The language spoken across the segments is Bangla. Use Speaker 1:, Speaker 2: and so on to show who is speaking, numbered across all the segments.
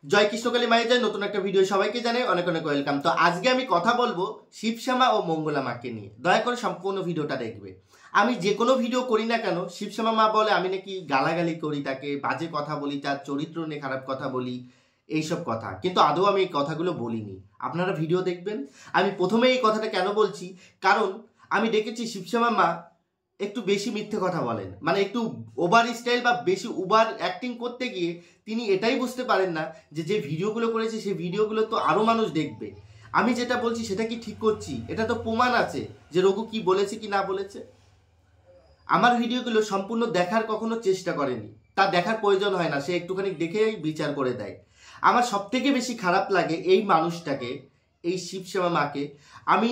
Speaker 1: জয় কৃষ্ণকালী মায়ের জয়। নতুন একটা ভিডিও সবাইকে জানাই অনেক অনেক ওয়েলকাম। তো আজকে আমি কথা বলবো শিবশ্যামা ও মঙ্গলা মাকে নিয়ে। দয়া করে সম্পূর্ণ ভিডিওটা দেখবে। আমি যে কোনো ভিডিও করি না কেন, শিবশ্যামা মা বলে আমি নাকি গালাগালি করি, তাকে বাজে কথা বলি, তার চরিত্র নিয়ে খারাপ কথা বলি, এইসব কথা। কিন্তু আদৌ আমি এই কথাগুলো বলিনি। আপনারা ভিডিও দেখবেন। আমি প্রথমে এই কথাটা কেন বলছি, কারণ আমি দেখেছি শিবশ্যামা মা একটু বেশি মিথ্যে কথা বলেন, মানে একটু ওভার স্টাইল বা বেশি ওভার অ্যাক্টিং করতে গিয়ে তিনি এটাই বুঝতে পারেন না যে যে ভিডিওগুলো করেছে সেই ভিডিওগুলো তো আরও মানুষ দেখবে। আমি যেটা বলছি সেটা কি ঠিক করছি? এটা তো প্রমাণ আছে যে রঘু কি বলেছে কি না বলেছে। আমার ভিডিওগুলো সম্পূর্ণ দেখার কখনো চেষ্টা করেনি, তার দেখার প্রয়োজন হয় না, সে একটুখানি দেখেই বিচার করে দেয়। আমার সব থেকে বেশি খারাপ লাগে এই মানুষটাকে, এই শিবশ্যামা মাকে। আমি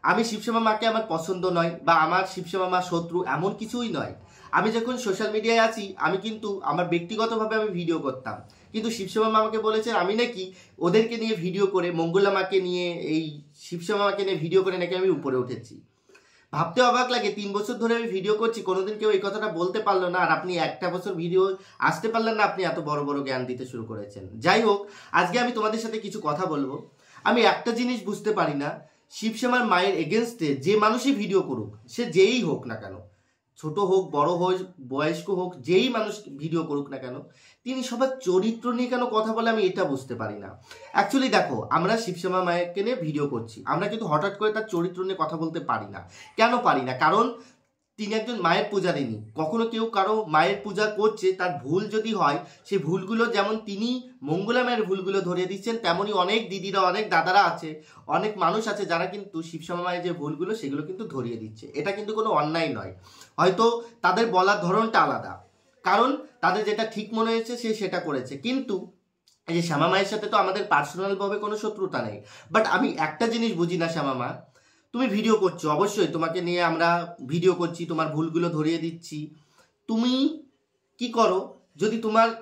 Speaker 1: আমি শিবশ্যামা মাকে আমার পছন্দ নয় বা আমার শিবশ্যামা মা শত্রু, এমন কিছুই নয়। আমি যখন সোশ্যাল মিডিয়ায় আছি আমি কিন্তু আমার ব্যক্তিগতভাবে আমি ভিডিও করতাম, কিন্তু শিবশ্যামা মা আমাকে বলেছেন আমি নাকি ওদেরকে নিয়ে ভিডিও করে, মঙ্গলা মাকে নিয়ে, এই শিবশ্যামা মাকে নিয়ে ভিডিও করে নাকি আমি উপরে উঠেছি। ভাবতে অবাক লাগে, 3 বছর ধরে আমি ভিডিও করছি, কোনোদিন কেউ এই কথাটা বলতে পারলো না, আর আপনি একটা বছর ভিডিও আসতে পারলেন না, আপনি এত বড় বড় জ্ঞান দিতে শুরু করেছেন। যাই হোক, আজকে আমি তোমাদের সাথে কিছু কথা বলবো। আমি একটা জিনিস বুঝতে পারি না, শিবশ্যামার মায়ের এগেনস্টে যে মানুষই ভিডিও করুক, সে যেই হোক না কেন, ছোট হোক বড় হোক বয়স্ক হোক, যেই মানুষ ভিডিও করুক না কেন, তিনি সবার চরিত্র নিয়ে কেন কথা বলে আমি এটা বুঝতে পারি না। অ্যাকচুয়ালি দেখো, আমরা শিবশ্যামা মায়েরকে নিয়ে ভিডিও করছি, আমরা কিন্তু হঠাৎ করে তার চরিত্র নিয়ে কথা বলতে পারি না। কেন পারি না? কারণ তিনি একজন মায়ের পূজারিনী। কখনো কেউ কারো মায়ের পূজা করছে, তার ভুল যদি হয়, সেই ভুলগুলো যেমন তিনি মঙ্গলা মায়ের ভুলগুলো ধরিয়ে দিচ্ছেন, তেমনই অনেক দিদিরা, অনেক দাদারা আছে, অনেক মানুষ আছে যারা কিন্তু শিবশ্যামা মায়ের যে ভুলগুলো সেগুলো কিন্তু ধরিয়ে দিচ্ছে। এটা কিন্তু কোনো অন্যায় নয়, হয়তো তাদের বলার ধরনটা আলাদা, কারণ তাদের যেটা ঠিক মনে হয়েছে সে সেটা করেছে। কিন্তু এই যে শ্যামা মায়ের সাথে তো আমাদের পার্সোনালভাবে কোনো শত্রুতা নেই। বাট আমি একটা জিনিস বুঝি না, শ্যামা মা, তুমি ভিডিও করছো, অবশ্যই তোমাকে নিয়ে আমরা ভিডিও করছি, তোমার ভুলগুলো ধরিয়ে দিচ্ছি। তুমি কি করো, যদি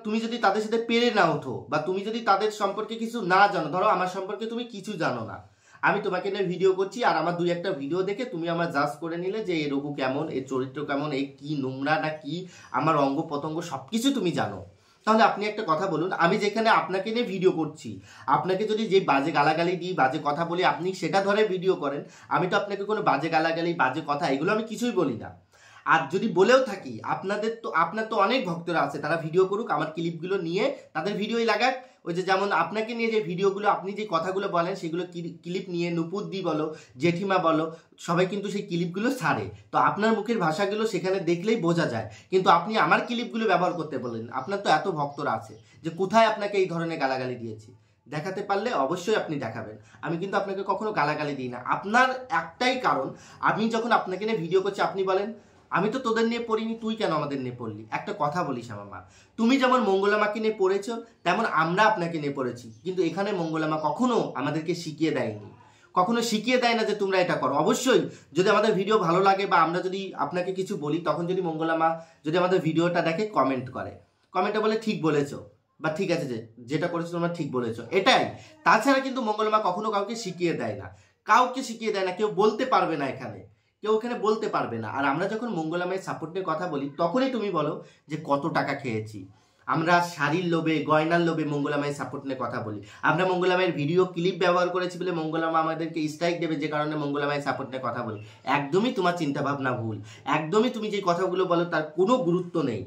Speaker 1: তুমি যদি তাদের সাথে পেরে না ওঠো, বা তুমি যদি তাদের সম্পর্কে কিছু না জানো, ধরো আমার সম্পর্কে তুমি কিছু জানো না, আমি তোমাকে নিয়ে ভিডিও করছি, আর আমার 2-1টা ভিডিও দেখে তুমি আমার জাজ করে নিলে যে এই রঘু কেমন, এই চরিত্র কেমন, এই কি নোংরা না কি, আমার অঙ্গ প্রত্যঙ্গ সব কিছু তুমি জানো, তাহলে আপনি একটা কথা বলুন, আমি যেখানে আপনাকে নিয়ে ভিডিও করছি, আপনাকে যদি যে বাজে গালাগালি দিই, বাজে কথা বলি, আপনি সেটা ধরে ভিডিও করেন, আমি তো আপনাকে কোনো বাজে গালাগালি, বাজে কথা, এগুলো আমি কিছুই বলি না। আর যদি বলেও থাকি, আপনার তো অনেক ভক্তরা আছে, তারা ভিডিও করুক, আমার ক্লিপগুলো নিয়ে তাদের ভিডিওই লাগাক। ওই যে যেমন আপনাকে নিয়ে যে ভিডিওগুলো, আপনি যে কথাগুলো বলেন সেগুলো ক্লিপ নিয়ে নুপুরদি বলো, জেঠিমা বলো, সবাই কিন্তু সেই ক্লিপগুলো ছাড়ে। তো আপনার মুখের ভাষাগুলো সেখানে দেখলেই বোঝা যায়, কিন্তু আপনি আমার ক্লিপগুলো ব্যবহার করতে বলেন। আপনার তো এত ভক্তরা আছে, যে কোথায় আপনাকে এই ধরনের গালাগালি দিয়েছি, দেখাতে পারলে অবশ্যই আপনি দেখাবেন। আমি কিন্তু আপনাকে কখনো গালাগালি দিই না। আপনার একটাই কারণ, আমি যখন আপনাকে নিয়ে ভিডিও করছি আপনি বলেন আমি তো তোদের নিয়ে পড়িনি, তুই কেন আমাদের নিয়ে পড়লি? একটা কথা বলিস আমার মা, তুমি যেমন মঙ্গলা মাকে নিয়ে পড়েছো, তেমন আমরা আপনাকে নিয়ে পড়েছি, কিন্তু এখানে মঙ্গলা মা কখনো আমাদেরকে শিখিয়ে দেয়নি, কখনো শিখিয়ে দেয় না যে তোমরা এটা করো। অবশ্যই যদি আমাদের ভিডিও ভালো লাগে বা আমরা যদি আপনাকে কিছু বলি, তখন যদি মঙ্গলা মা যদি আমাদের ভিডিওটা দেখে কমেন্ট করে, কমেন্টে বলে ঠিক বলেছো, বা ঠিক আছে, যেটা করেছো তোমরা ঠিক বলেছো, এটাই। তাছাড়া কিন্তু মঙ্গলা মা কখনো কাউকে শিখিয়ে দেয় না, কাউকে শিখিয়ে দেয় না, কেউ বলতে পারবে না, কেউ এখানে বলতে পারবে না। আর আমরা যখন মঙ্গলা মায়ের সাপোর্ট নিয়ে কথা বলি, তখনই তুমি বলো যে কত টাকা খেয়েছি। আমরা শাড়ির লোভে, গয়নার লোভে মঙ্গলা মায়ের সাপোর্ট নিয়ে কথা বলি। আমরা মঙ্গলা মায়ের ভিডিও ক্লিপ ব্যবহার করেছি বলে মঙ্গলা মা আমাদেরকে স্ট্রাইক দেবে, যে কারণে মঙ্গলা মায়ের সাপোর্ট নিয়ে কথা বলি। একদমই তোমার চিন্তাভাবনা ভুল, একদমই তুমি যে কথাগুলো বলো তার কোনো গুরুত্ব নেই।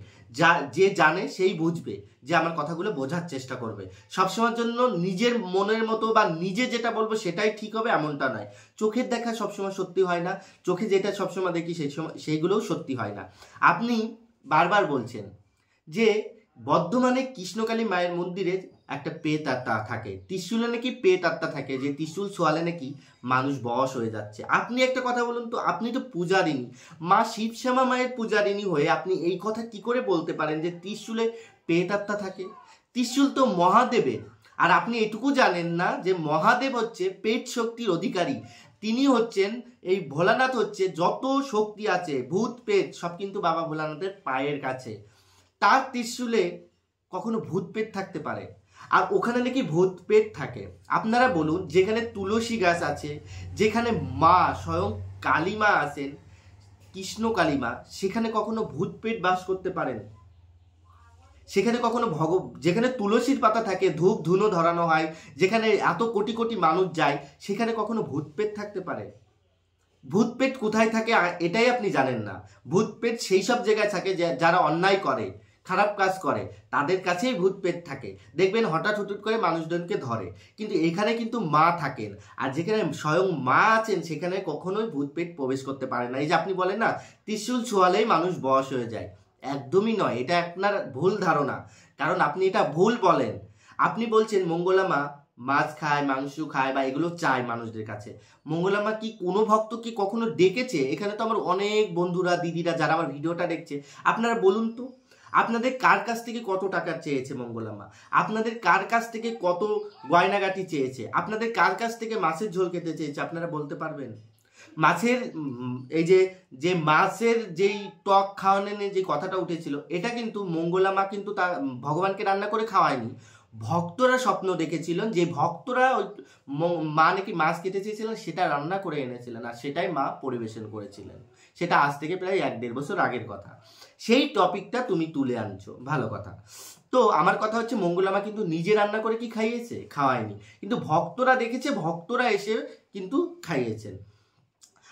Speaker 1: যে জানে সেই বুঝবে, যে আমার কথাগুলো বোঝার চেষ্টা করবে। সবসময়ের জন্য নিজের মনের মতো বা নিজে যেটা বলবো সেটাই ঠিক হবে এমনটা নয়। চোখের দেখা সবসময় সত্যি হয় না, চোখে যেটা সবসময় দেখি সেইগুলোও সত্যি হয় না। আপনি বারবার বলছেন যে বর্ধমানে কৃষ্ণকালী মায়ের মন্দিরে একটা পেট আত্মা থাকে, ত্রিশূলে নাকি পেট আত্মা থাকে, যে ত্রিশূল ছোঁয়ালে নাকি মানুষ বশ হয়ে যাচ্ছে। আপনি একটা কথা বলুন তো, আপনি তো পূজারিনী, মা শিবশ্যামা মায়ের পূজারিনী হয়ে আপনি এই কথা কি করে বলতে পারেন যে ত্রিশূলে পেট আত্মা থাকে? ত্রিশূল তো মহাদেবের, আর আপনি এটুকু জানেন না যে মহাদেব হচ্ছে পেট শক্তির অধিকারী। তিনি হচ্ছেন, এই ভোলানাথ হচ্ছে, যত শক্তি আছে ভূত পেট সব কিন্তু বাবা ভোলানাথের পায়ের কাছে। তার ত্রিশূলে কখনো ভূত পেট থাকতে পারে? আর ওখানে নাকি ভূত পেট থাকে। আপনারা বলুন, যেখানে তুলসী গাছ আছে, যেখানে মা স্বয়ং কালীমা আছেন, কৃষ্ণ কালীমা, সেখানে কখনো ভূত পেট বাস করতে পারেন? সেখানে কখনো যেখানে তুলসীর পাতা থাকে, ধূপ ধুনো ধরানো হয়, যেখানে এত কোটি কোটি মানুষ যায়, সেখানে কখনো ভূতপ্রেত থাকতে পারে? ভূতপ্রেত কোথায় থাকে এটাই আপনি জানেন না। ভূতপ্রেত সেই সব জায়গায় থাকে যারা অন্যায় করে, খারাপ কাজ করে, তাদের কাছেই ভূতপ্রেত থাকে। দেখবেন হঠাৎ করে মানুষজনকে ধরে, কিন্তু এখানে কিন্তু মা থাকেন, আর যেখানে স্বয়ং মা আছেন সেখানে কখনোই ভূতপ্রেত প্রবেশ করতে পারে না। এই যে আপনি বলেন না ত্রিশূল ছোঁয়ালেই মানুষ বশ হয়ে যায়, একদমই নয়, এটা আপনার ভুল ধারণা। কারণ আপনি এটা ভুল বলেন। আপনি বলছেন মঙ্গলা মা মাছ খায়, মাংস খায়, বা এগুলো চায় মানুষদের কাছে। মঙ্গলা মা কি কোনো ভক্ত কি কখনো ডেকেছে? এখানে তো আমার অনেক বন্ধুরা, দিদিরা যারা আমার ভিডিওটা দেখছে, আপনারা বলুন তো, আপনাদের কার কাছ থেকে কত টাকা চেয়েছে মঙ্গলা মা? আপনাদের কার কাছ থেকে কত গয়নাগাটি চেয়েছে? আপনাদের কার কাছ থেকে মাছের ঝোল খেতে চেয়েছে? আপনারা বলতে পারবেন? মাছের এই যে মাছের যেই টক খাওয়ানো যে কথাটা উঠেছিল, এটা কিন্তু মঙ্গলা মা কিন্তু তা ভগবানকে রান্না করে খাওয়ায়নি। ভক্তরা স্বপ্ন দেখেছিলেন যে ভক্তরা ওই মা নাকি মাছ খেতে চেয়েছিলেন, সেটা রান্না করে এনেছিলেন, আর সেটাই মা পরিবেশন করেছিলেন। সেটা আজ থেকে প্রায় 1-1.5 বছর আগের কথা। সেই টপিকটা তুমি তুলে আনছো, ভালো কথা। তো আমার কথা হচ্ছে মঙ্গলা মা কিন্তু নিজে রান্না করে কি খাইয়েছে? খাওয়ায়নি, কিন্তু ভক্তরা দেখেছে, ভক্তরা এসে কিন্তু খাইয়েছেন।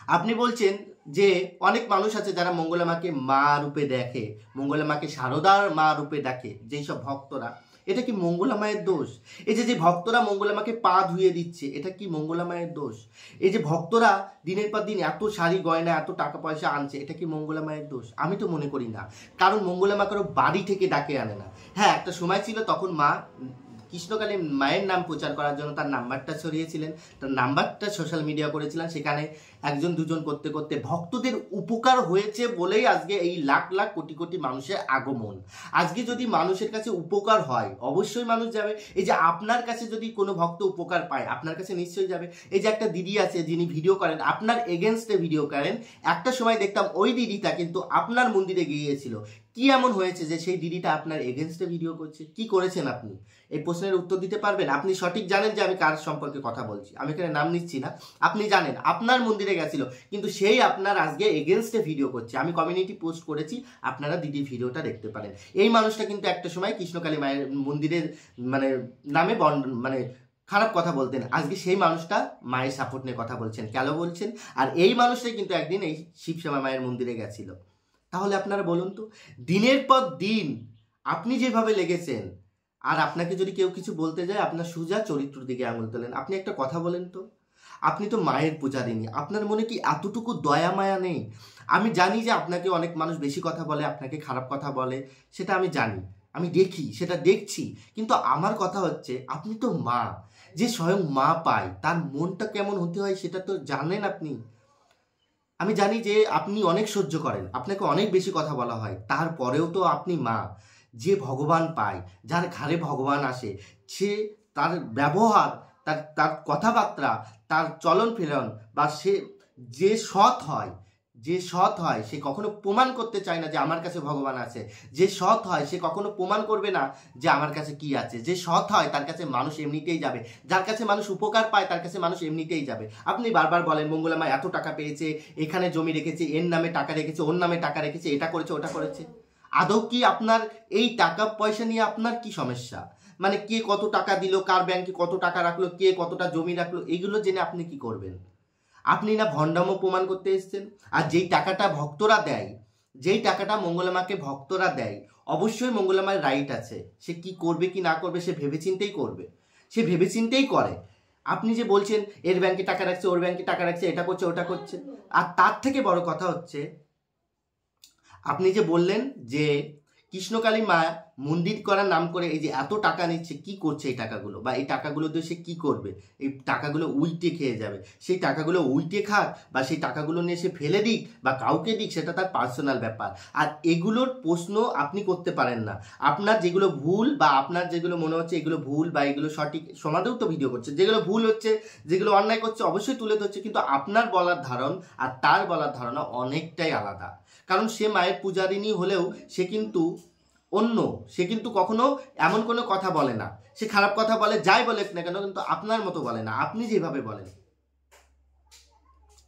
Speaker 1: আপনি বলছেন যে অনেক মানুষ আছে যারা মঙ্গলা মাকে মা রূপে দেখে, মঙ্গলা মাকে শারদার মা রূপে ডাকে, যেই সব ভক্তরা, এটা কি মঙ্গলা মায়ের দোষ? এই যে ভক্তরা মঙ্গলা মাকে পা ধুয়ে দিচ্ছে, এটা কি মঙ্গলা মায়ের দোষ? এই যে ভক্তরা দিনের পর দিন এত শাড়ি গয়না, এত টাকা পয়সা আনছে, এটা কি মঙ্গলা মায়ের দোষ? আমি তো মনে করি না, কারণ মঙ্গলা মা কারো বাড়ি থেকে ডাকে আনে না। হ্যাঁ, একটা সময় ছিল তখন মা কৃষ্ণকালী মায়ের নাম প্রচার করার জন্য তার নাম্বারটা ছড়িয়েছিলেন, তার নাম্বারটা সোশ্যাল মিডিয়া করেছিলেন, সেখানে একজন দুজন করতে করতে ভক্তদের উপকার হয়েছে বলেই আজকে এই লাখ লাখ কোটি কোটি মানুষের আগমন। আজকে যদি মানুষের কাছে উপকার হয় অবশ্যই মানুষ যাবে। এই যে আপনার কাছে যদি কোনো ভক্ত উপকার পায়, আপনার কাছে নিশ্চয়ই যাবে। এই যে একটা দিদি আছে যিনি ভিডিও করেন, আপনার এগেনস্টে ভিডিও করেন, একটা সময় দেখতাম ওই দিদিটা কিন্তু আপনার মন্দিরে গিয়েছিল। কি এমন হয়েছে যে সেই দিদিটা আপনার এগেনস্টে ভিডিও করছে? কি করেছেন আপনি? এই প্রশ্নের উত্তর দিতে পারবেন? আপনি সঠিক জানেন যে আমি কার সম্পর্কে কথা বলছি, আমি এখানে নাম নিচ্ছি না। আপনি জানেন আপনার মন্দিরে গেছিল, কিন্তু সেই আপনার আজকে এগেনস্টে ভিডিও করছে। আমি কমিউনিটি পোস্ট করেছি, আপনারা দিদির ভিডিওটা দেখতে পারেন। এই মানুষটা কিন্তু একটা সময় কৃষ্ণকালী মায়ের মন্দিরের নামে খারাপ কথা বলতেন, আজকে সেই মানুষটা মায়ের সাপোর্ট নিয়ে কথা বলছেন। কেন বলছেন? আর এই মানুষটাই কিন্তু একদিন এই শিবশ্যামা মায়ের মন্দিরে গেছিল। তাহলে আপনারা বলুন তো, দিনের পর দিন আপনি যেভাবে লেগেছেন, আর আপনাকে যদি কেউ কিছু বলতে যায় আপনার সোজা চরিত্রের দিকে আঙুল তোলেন। আপনি একটা কথা বলেন তো, আপনি তো মায়ের পূজারিনী, আপনার মনে কি এতটুকু দয়া মায়া নেই? আমি জানি যে আপনাকে অনেক মানুষ বেশি কথা বলে, আপনাকে খারাপ কথা বলে, সেটা আমি জানি, আমি দেখি, সেটা দেখছি। কিন্তু আমার কথা হচ্ছে আপনি তো মা, যে স্বয়ং মা পায় তার মনটা কেমন হতে হয় সেটা তো জানেন আপনি। আমি জানি যে আপনি অনেক সহ্য করেন, আপনাকে অনেক বেশি কথা বলা হয়, তারপরেও তো আপনি মা। যে ভগবান পায়, যার ঘাড়ে ভগবান আসে, সে তার ব্যবহার, তার কথাবার্তা, তার চলন ফেরন, বা সে যে সৎ হয় সে কখনো প্রমাণ করতে চায় না যে আমার কাছে ভগবান আছে। যে সৎ হয় সে কখনো প্রমাণ করবে না যে আমার কাছে কি আছে। যে সৎ হয় তার কাছে মানুষ এমনিতেই যাবে, যার কাছে মানুষ উপকার পায় তার কাছে মানুষ এমনিতেই যাবে। আপনি বারবার বলেন মঙ্গলা মা এত টাকা পেয়েছে, এখানে জমি রেখেছে, এর নামে টাকা রেখেছে, ওর নামে টাকা রেখেছে, এটা করেছে, ওটা করেছে। আদৌ কি আপনার এই টাকা পয়সা নিয়ে আপনার কি সমস্যা? কে কত টাকা দিল, কার ব্যাংকে কত টাকা রাখলো, কে কতটা জমি রাখলো, এগুলো জেনে আপনি কি করবেন? আপনি না ভণ্ডামো প্রমাণ করতে এসেছেন। আর যেই টাকাটা ভক্তরা দেয়, যেই টাকাটা মঙ্গলা মাকে ভক্তরা দেয়, অবশ্যই মঙ্গলা মায়ের রাইট আছে, সে কি করবে কি না করবে সে ভেবেচিন্তেই করবে, সে ভেবেচিন্তেই করে। আপনি যে বলছেন এর ব্যাংকে টাকা রাখছে, ওর ব্যাংকে টাকা রাখছে, এটা করছে, ওটা করছে। আর তার থেকে বড় কথা হচ্ছে আপনি যে বললেন যে কৃষ্ণকালী মা মন্দির করার নাম করে এই যে এত টাকা নিচ্ছে, কি করছে এই টাকাগুলো, বা এই টাকাগুলো দিয়ে সে কি করবে? এই টাকাগুলো উইটে খেয়ে যাবে। সেই টাকাগুলো উইটে খাক, বা সেই টাকাগুলো নিয়ে সে ফেলে দিক বা কাউকে দিক, সেটা তার পার্সোনাল ব্যাপার। আর এগুলোর প্রশ্ন আপনি করতে পারেন না। আপনার যেগুলো ভুল, বা আপনার যেগুলো মনে হচ্ছে এগুলো ভুল বা এগুলো সঠিক, সমাজেও তো ভিডিও করছে, যেগুলো ভুল হচ্ছে, যেগুলো অন্যায় করছে, অবশ্যই তুলে ধরছে। কিন্তু আপনার বলার ধারণ আর তার বলার ধারণা অনেকটাই আলাদা। কারণ সে মায়ের পূজারিনী হলেও সে কিন্তু অন্য, সে কিন্তু কখনো এমন কোনো কথা বলে না। সে খারাপ কথা বলে, যাই বলে না কেন, কিন্তু আপনার মতো বলে না। আপনি যেভাবে বলেন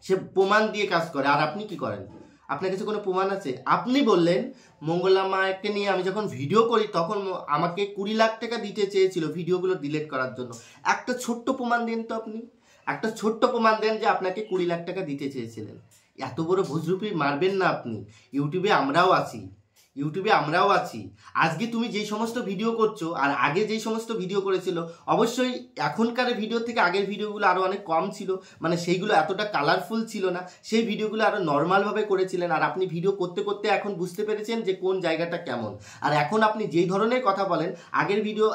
Speaker 1: সে প্রমাণ দিয়ে কাজ করে, আর আপনি কি করেন? আপনার কাছে কোনো প্রমাণ আছে? আপনি বললেন মঙ্গলা মাকে নিয়ে আমি যখন ভিডিও করি তখন আমাকে 20 লাখ টাকা দিতে চেয়েছিল ভিডিওগুলো ডিলিট করার জন্য। একটা ছোট্ট প্রমাণ দিন তো আপনি, একটা ছোট্ট প্রমাণ দেন যে আপনাকে 20 লাখ টাকা দিতে চেয়েছিলেন। এত বড় ভুজরুপি মারবেন না আপনি। ইউটিউবে আমরাও আছি। আজকে তুমি যেই সমস্ত ভিডিও করছো আর আগে যেই সমস্ত ভিডিও করেছিল, অবশ্যই এখনকার ভিডিও থেকে আগের ভিডিওগুলো আরও অনেক কম ছিল, মানে সেইগুলো এতটা কালারফুল ছিল না, সেই ভিডিওগুলো আরও নর্মালভাবে করেছিলেন। আর আপনি ভিডিও করতে করতে এখন বুঝতে পেরেছেন যে কোন জায়গাটা কেমন। আর এখন আপনি যেই ধরনের কথা বলেন, আগের ভিডিও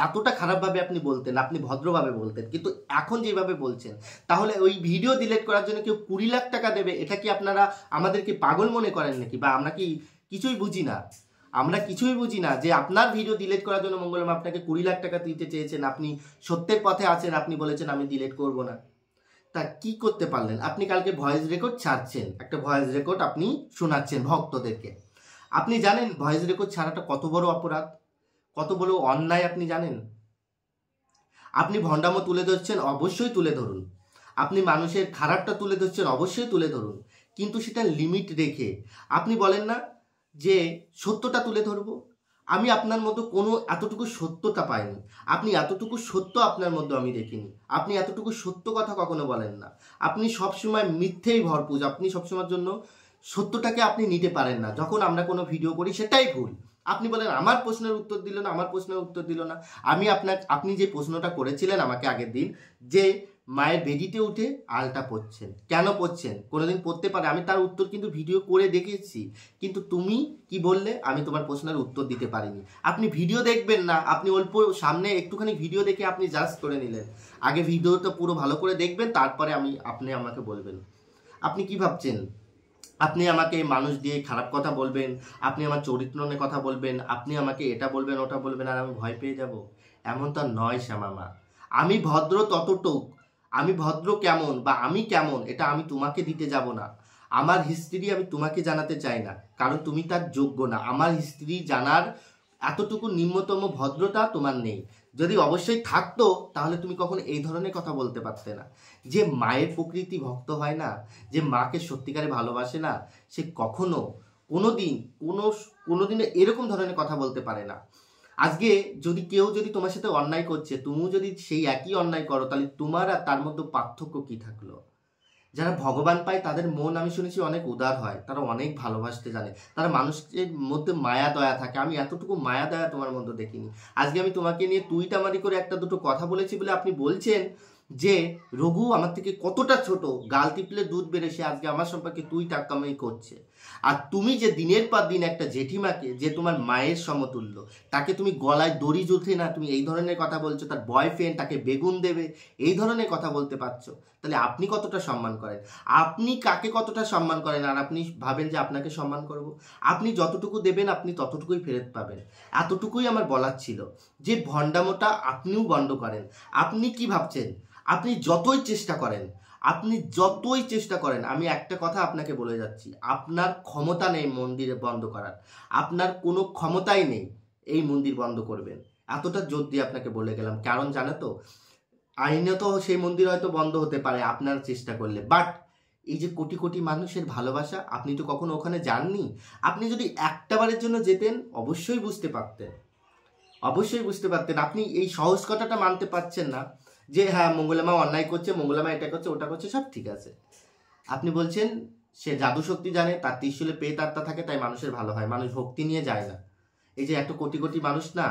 Speaker 1: এতটা খারাপভাবে আপনি বলতেন, আপনি ভদ্রভাবে বলতেন, কিন্তু এখন যেভাবে বলছেন, তাহলে ওই ভিডিও ডিলিট করার জন্য কেউ 20 লাখ টাকা দেবে? এটা কি আপনারা আমাদেরকে পাগল মনে করেন নাকি? বা আমরা কি কিছুই বুঝি না যে আপনার ভিডিও ডিলিট করার জন্য মঙ্গলা মা আপনাকে 20 লাখ টাকা দিতে চেয়েছেন? আপনি সত্যের পথে আছেন, আপনি বলেছেন আমি ডিলিট করব না। তা কি করতে পারলেন? আপনি কালকে ভয়েস রেকর্ড ছাড়ছেন, একটা ভয়েস রেকর্ড আপনি শোনাচ্ছেন ভক্তদেরকে। আপনি জানেন ভয়েস রেকর্ড ছাড়াটা কত বড় অপরাধ, কত বড় অন্যায় আপনি জানেন? আপনি ভণ্ডামো তুলে ধরছেন, অবশ্যই তুলে ধরুন। আপনি মানুষের খারাপটা তুলে ধরছেন, অবশ্যই তুলে ধরুন, কিন্তু সেটা লিমিট রেখে। আপনি বলেন না যে সত্যটা তুলে ধরবো। আমি আপনার মধ্যে কোনো এতটুকু সত্যতা পাইনি, আপনি এতটুকু সত্য আপনার মধ্যে আমি দেখিনি। আপনি এতটুকু সত্য কথা কখনো বলেন না, আপনি সবসময় মিথ্যেই ভরপুর। আপনি সবসময়ের জন্য সত্যটাকে আপনি নিতে পারেন না। যখন আমরা কোনো ভিডিও করি সেটাই ভুল। আপনি বলেন আমার প্রশ্নের উত্তর দিল না, আপনি যে প্রশ্নটা করেছিলেন আমাকে আগের দিন, যে মায়ের বেদিতে উঠে আলতা পরছেন, কেন পরছেন? কোনোদিন পরতে পারে? আমি তার উত্তর কিন্তু ভিডিও করে দেখেছি, কিন্তু তুমি কি বললে? আমি তোমার প্রশ্নের উত্তর দিতে পারিনি। আপনি ভিডিও দেখবেন না, আপনি অল্প সামনে একটুখানি ভিডিও দেখে আপনি জাজ করে নিলেন। আগে ভিডিওটা পুরো ভালো করে দেখবেন, তারপরে আপনি আমাকে বলবেন। আপনি কি ভাবছেন আপনি আমাকে মানুষ দিয়ে খারাপ কথা বলবেন, আপনি আমার চরিত্র নিয়ে কথা বলবেন, আপনি আমাকে এটা বলবেন ওটা বলবেন, আর আমি ভয় পেয়ে যাব? এমন তো নয় শ্যামা মা। আমি ভদ্র ততটুক, আমি ভদ্র কেমন বা আমি কেমন এটা আমি তোমাকে দিতে যাব না। আমার হিস্ট্রি আমি তোমাকে জানাতে চাই না, কারণ তুমি তার যোগ্য না। আমার হিস্ট্রি জানার এতটুকু নিম্নতম ভদ্রতা তোমার নেই। যদি অবশ্যই থাকতো তাহলে তুমি কখনো এই ধরনের কথা বলতে পারতে না। যে মায়ের প্রকৃতি ভক্ত হয় না, যে মাকে সত্যিকারে ভালোবাসে না, সে কখনো কোনোদিন এরকম ধরনের কথা বলতে পারে না। আজকে কেউ যদি তোমার সাথে অন্যায় করছে, তুমিও যদি সেই একই অন্যায় করো, তাহলে তোমার আর তার মধ্যে পার্থক্য কি থাকলো? যারা ভগবান পায় তাদের মন আমি শুনেছি অনেক উদার হয়, তারা অনেক ভালোবাসতে জানে, তারা মানুষের মধ্যে মায়া দয়া থাকে। আমি এতটুকু মায়া দয়া তোমার মধ্যে দেখিনি। আজকে আমি তোমাকে নিয়ে তুইটামারি করে একটা দুটো কথা বলেছি বলে আপনি বলছেন যে রঘু আমার থেকে কতটা ছোট, গাল টিপলে দুধ বেড়ে, সে আজকে আমার সম্পর্কে তুই টাকামাই করছে। আর তুমি যে দিনের পর দিন একটা জেঠিমাকে, যে তোমার মায়ের সমতুল্য, তাকে তুমি গলায় দড়ি জুটে না তুমি এই ধরনের কথা বলছো, তার বয়ফ্রেন্ড তাকে বেগুন দেবে এই ধরনের কথা বলতে পারছো, তাহলে আপনি কতটা সম্মান করেন? আপনি কাকে কতটা সম্মান করেন? আর আপনি ভাবেন যে আপনাকে সম্মান করব? আপনি যতটুকু দেবেন আপনি ততটুকুই ফেরত পাবেন। এতটুকুই আমার বলার ছিল, যে ভণ্ডামোটা আপনিও বন্ধ করেন। আপনি কি ভাবছেন? আপনি যতই চেষ্টা করেন, আমি একটা কথা আপনাকে বলে যাচ্ছি, আপনার ক্ষমতা নেই মন্দিরে বন্ধ করার। আপনার কোনো ক্ষমতাই নেই এই মন্দির বন্ধ করবেন। এতটা জোর দিয়ে আপনাকে বলে গেলাম, কারণ জানো তো আইনত সেই মন্দির হয়তো বন্ধ হতে পারে আপনার চেষ্টা করলে, বাট এই যে কোটি কোটি মানুষের ভালোবাসা, আপনি তো কখনো ওখানে যাননি। আপনি যদি একটাবারের জন্য যেতেন অবশ্যই বুঝতে পারতেন। আপনি এই সহজ কথাটা মানতে পারছেন না যে হ্যাঁ মঙ্গলা মা অন্যায় করছে, মঙ্গলা মা এটা করছে ওটা করছে, সব ঠিক আছে। আপনি বলছেন সে জাদু শক্তি জানে, তার ত্রিশূলে পেট আত্মা থাকে, তাই মানুষের ভালো হয়, মানুষ ভক্তি নিয়ে যায় না। এই যে এত কোটি কোটি মানুষ না,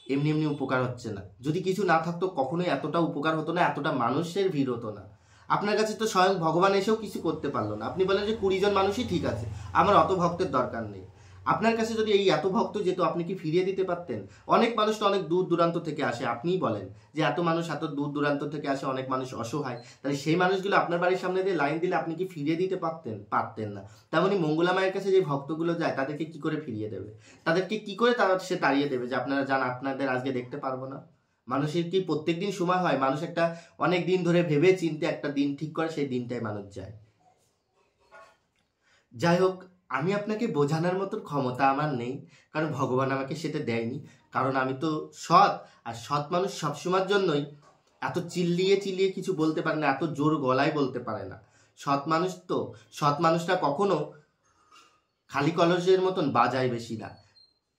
Speaker 1: এমনি উপকার হচ্ছে না। যদি কিছু না থাকতো কখনোই এতটা উপকার হতো না, এতটা মানুষের ভিড় হতো না। আপনার কাছে তো স্বয়ং ভগবান এসেও কিছু করতে পারলো না। আপনি বলেন যে 20 জন মানুষই ঠিক আছে, আমার অত ভক্তের দরকার নেই। আপনার কাছে যদি এই এত ভক্ত যেত, আপনি কি ফিরিয়ে দিতে পারতেন? অনেক মানুষ তো অনেক দূর দূরান্ত থেকে আসে, আপনিই বলেন যে এত মানুষ এত দূর দূরান্ত থেকে আসে, অনেক মানুষ অসহায়, তাহলে সেই মানুষগুলো আপনার বাড়ির সামনে দিয়ে লাইন দিলে আপনি কি ফিরিয়ে দিতে পারতেন না? তেমনি মঙ্গলা মায়ের কাছে যে ভক্তগুলো যায় তাদেরকে কি করে ফিরিয়ে দেবে? তাদেরকে কি করে সে তাড়িয়ে দেবে যে আপনারা যান, আপনাদের আজকে দেখতে পারবো না? মানুষের কি প্রত্যেকদিন সময় হয়? মানুষ একটা অনেক দিন ধরে ভেবে চিন্তে একটা দিন ঠিক করে, সেই দিনটাই মানুষ যায়। যাই হোক, আমি আপনাকে বোঝানোর মতো ক্ষমতা আমার নেই, কারণ ভগবান আমাকে সেটা দেয়নি। কারণ আমি তো সৎ, আর সৎ মানুষ সবসময়ের জন্যই এত চিল্লিয়ে কিছু বলতে পারে না, এত জোর গলায় বলতে পারে না। সৎ মানুষটা কখনো খালি কলসের মতন বাজায় বেশি না।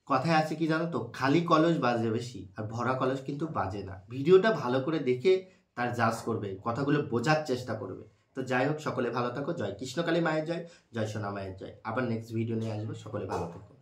Speaker 1: কথায় আছে কি জানো তো, খালি কলস বাজে বেশি আর ভরা কলস কিন্তু বাজে না। ভিডিওটা ভালো করে দেখে তার জাজ করবে, কথাগুলো বোঝার চেষ্টা করবে। তো যাই হোক, সকলে ভালো থাকো। জয় কৃষ্ণকালী মায়ের জয়, জয় সোনা মায়ের জয়। আবার নেক্সট ভিডিও নিয়ে আসবো। সকলে ভালো থাকো।